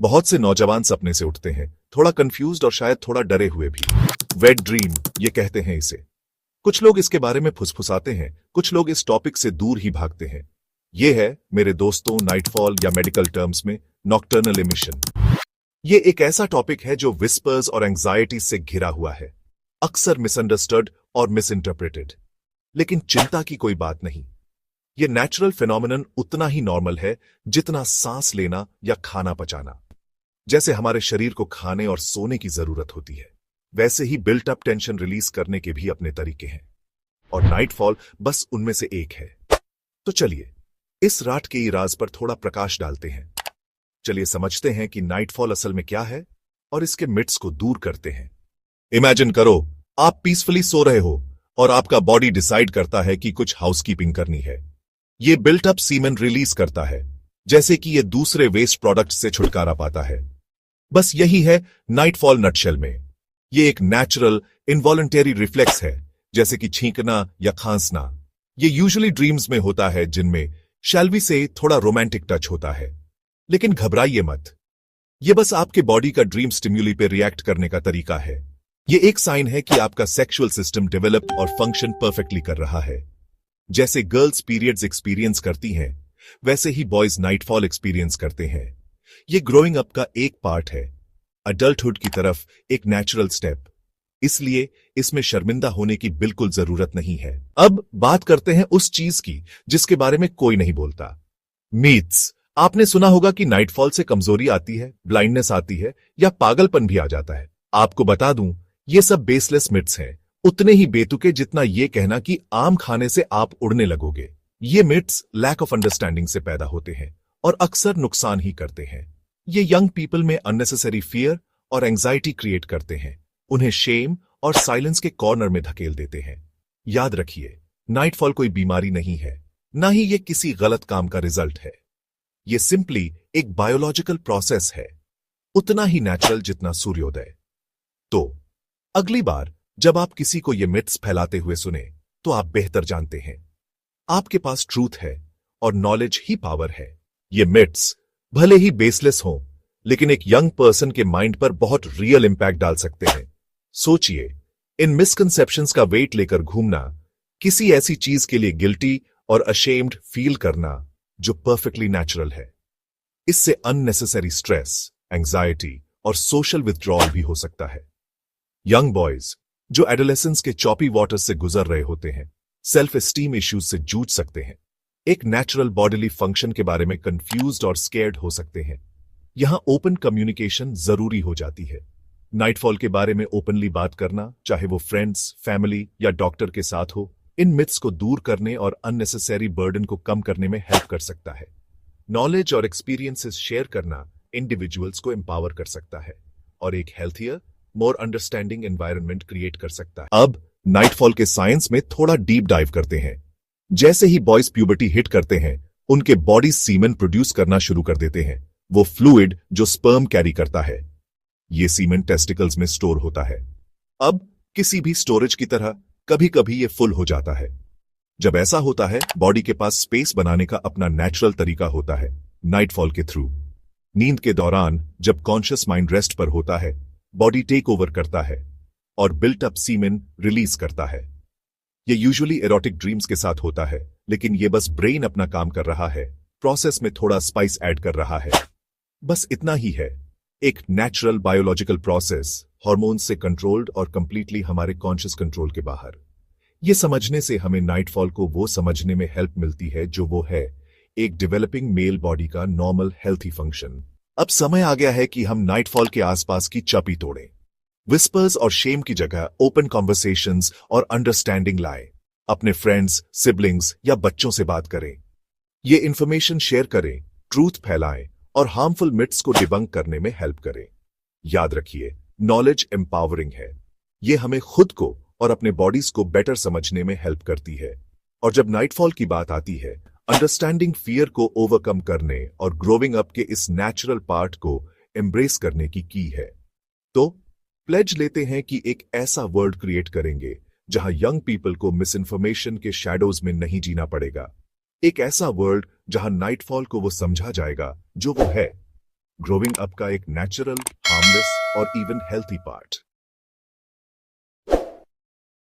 बहुत से नौजवान सपने से उठते हैं, थोड़ा कंफ्यूज्ड और शायद थोड़ा डरे हुए भी। वेट ड्रीम ये कहते हैं इसे। कुछ लोग इसके बारे में फुसफुसाते हैं, कुछ लोग इस टॉपिक से दूर ही भागते हैं। ये है मेरे दोस्तों नाइटफॉल या मेडिकल टर्म्स में नॉकटर्नल इमिशन। ये एक ऐसा टॉपिक है जो विस्पर्स और एंजाइटी से घिरा हुआ है, अक्सर मिसअंडरस्टूड और मिसइंटरप्रेटेड। लेकिन चिंता की कोई बात नहीं। ये नेचुरल फिनोमिनन उतना ही नॉर्मल है जितना सांस लेना या खाना पचाना। जैसे हमारे शरीर को खाने और सोने की जरूरत होती है, वैसे ही बिल्ट अप टेंशन रिलीज करने के भी अपने तरीके हैं, और नाइटफॉल बस उनमें से एक है। तो चलिए इस रात के राज पर थोड़ा प्रकाश डालते हैं। चलिए समझते हैं कि नाइटफॉल असल में क्या है और इसके मिथ्स को दूर करते हैं। इमेजिन करो आप पीसफुली सो रहे हो और आपका बॉडी डिसाइड करता है कि कुछ हाउसकीपिंग करनी है। ये बिल्ट अप सीमेन रिलीज करता है, जैसे कि ये दूसरे वेस्ट प्रोडक्ट से छुटकारा पाता है। बस यही है नाइटफॉल नटशेल में। ये एक नेचुरल इनवॉलंटरी रिफ्लेक्स है, जैसे कि छींकना या खांसना। ये यूजुअली ड्रीम्स में होता है, जिनमें शैल्वी से थोड़ा रोमांटिक टच होता है। लेकिन घबराइए मत, ये बस आपके बॉडी का ड्रीम स्टिम्युली पे रिएक्ट करने का तरीका है। ये एक साइन है कि आपका सेक्सुअल सिस्टम डेवलप और फंक्शन परफेक्टली कर रहा है। जैसे गर्ल्स पीरियड्स एक्सपीरियंस करती हैं, वैसे ही बॉयज नाइटफॉल एक्सपीरियंस करते हैं। ये ग्रोइंग अप का एक पार्ट है, अडल्टहुड की तरफ एक नेचुरल स्टेप। इसलिए इसमें शर्मिंदा होने की बिल्कुल जरूरत नहीं है। अब बात करते हैं उस चीज की जिसके बारे में कोई नहीं बोलता, मीथ्स। आपने सुना होगा कि नाइटफॉल से कमजोरी आती है, ब्लाइंडनेस आती है या पागलपन भी आ जाता है। आपको बता दूं, ये सब बेसलेस मिथ्स हैं, उतने ही बेतुके जितना ये कहना कि आम खाने से आप उड़ने लगोगे। ये मिथ्स लैक ऑफ अंडरस्टैंडिंग से पैदा होते हैं और अक्सर नुकसान ही करते हैं। ये यंग पीपल में अननेसेसरी फियर और एंजाइटी क्रिएट करते हैं, उन्हें शेम और साइलेंस के कॉर्नर में धकेल देते हैं। याद रखिए, नाइटफॉल कोई बीमारी नहीं है, ना ही ये किसी गलत काम का रिजल्ट है। ये सिंपली एक बायोलॉजिकल प्रोसेस है, उतना ही नेचुरल जितना सूर्योदय। तो अगली बार जब आप किसी को ये मिथ्स फैलाते हुए सुने, तो आप बेहतर जानते हैं आपके पास ट्रूथ है और नॉलेज ही पावर है। ये मिथ्स भले ही बेसलेस हों, लेकिन एक यंग पर्सन के माइंड पर बहुत रियल इंपैक्ट डाल सकते हैं। सोचिए, इन मिसकंसेप्शंस का वेट लेकर घूमना, किसी ऐसी चीज के लिए गिल्टी और अशेम्ड फील करना जो परफेक्टली नेचुरल है। इससे अननेसेसरी स्ट्रेस, एंजाइटी और सोशल विथड्रॉल भी हो सकता है। यंग बॉयज जो एडोलेसेंस के चॉपी वाटर से गुजर रहे होते हैं, सेल्फ एस्टीम इश्यूज से जूझ सकते हैं, एक नेचुरल बॉडीली फंक्शन के बारे में कंफ्यूज्ड और स्केर्ड हो सकते हैं। यहां ओपन कम्युनिकेशन जरूरी हो जाती है। नाइटफॉल के बारे में ओपनली बात करना, चाहे वो फ्रेंड्स, फैमिली या डॉक्टर के साथ हो, इन मिथ्स को दूर करने और अननेसेसरी बर्डन को कम करने में हेल्प कर सकता है। नॉलेज और एक्सपीरियंसेस शेयर करना इंडिविजुअल्स को एम्पावर कर सकता है और एक हेल्थियर, मोर अंडरस्टैंडिंग एनवायरनमेंट क्रिएट कर सकता है। अब नाइटफॉल के साइंस में थोड़ा डीप डाइव करते हैं। जैसे ही बॉयज प्यूबर्टी हिट करते हैं, उनके बॉडी सीमेन प्रोड्यूस करना शुरू कर देते हैं, वो फ्लूइड जो स्पर्म कैरी करता है। ये सीमेन टेस्टिकल्स में स्टोर होता है। अब किसी भी स्टोरेज की तरह कभी कभी ये फुल हो जाता है। जब ऐसा होता है, बॉडी के पास स्पेस बनाने का अपना नेचुरल तरीका होता है, नाइटफॉल के थ्रू। नींद के दौरान जब कॉन्शियस माइंड रेस्ट पर होता है, बॉडी टेक ओवर करता है और बिल्ट अप सीमेन रिलीज करता है। ये यूजुअली एरोटिक ड्रीम्स के साथ होता है, लेकिन ये बस ब्रेन अपना काम कर रहा है, प्रोसेस में थोड़ा स्पाइस ऐड कर रहा है। बस इतना ही है, एक नेचुरल बायोलॉजिकल प्रोसेस, हार्मोन्स से कंट्रोल्ड और कंप्लीटली हमारे कॉन्शियस कंट्रोल के बाहर। ये समझने से हमें नाइटफॉल को वो समझने में हेल्प मिलती है जो वो है, एक डेवलपिंग मेल बॉडी का नॉर्मल हेल्थी फंक्शन। अब समय आ गया है कि हम नाइटफॉल के आसपास की चाबी तोड़ें। विस्पर्स और शेम की जगह ओपन कॉन्वर्सेशंस और अंडरस्टैंडिंग लाएं। अपने फ्रेंड्स, सिबलिंग्स या बच्चों से बात करें। ये इंफॉर्मेशन शेयर करें, ट्रूथ फैलाएं और हार्मफुल मिथ्स को डिबंक करने में हेल्प करें। याद रखिए, नॉलेज एम्पावरिंग है। ये हमें खुद को और अपने बॉडीज को बेटर समझने में हेल्प करती है। और जब नाइटफॉल की बात आती है, अंडरस्टैंडिंग फियर को ओवरकम करने और ग्रोविंग अप के इस नेचुरल पार्ट को एम्ब्रेस करने की है। तो प्लेज लेते हैं कि एक ऐसा वर्ल्ड क्रिएट करेंगे जहां यंग पीपल को मिस इन्फॉर्मेशन के शैडोज में नहीं जीना पड़ेगा। एक ऐसा वर्ल्ड जहां नाइटफॉल को वो समझा जाएगा जो वो है, ग्रोइंग अप का एक नेचुरल, हार्मलेस और इवन हेल्थी पार्ट।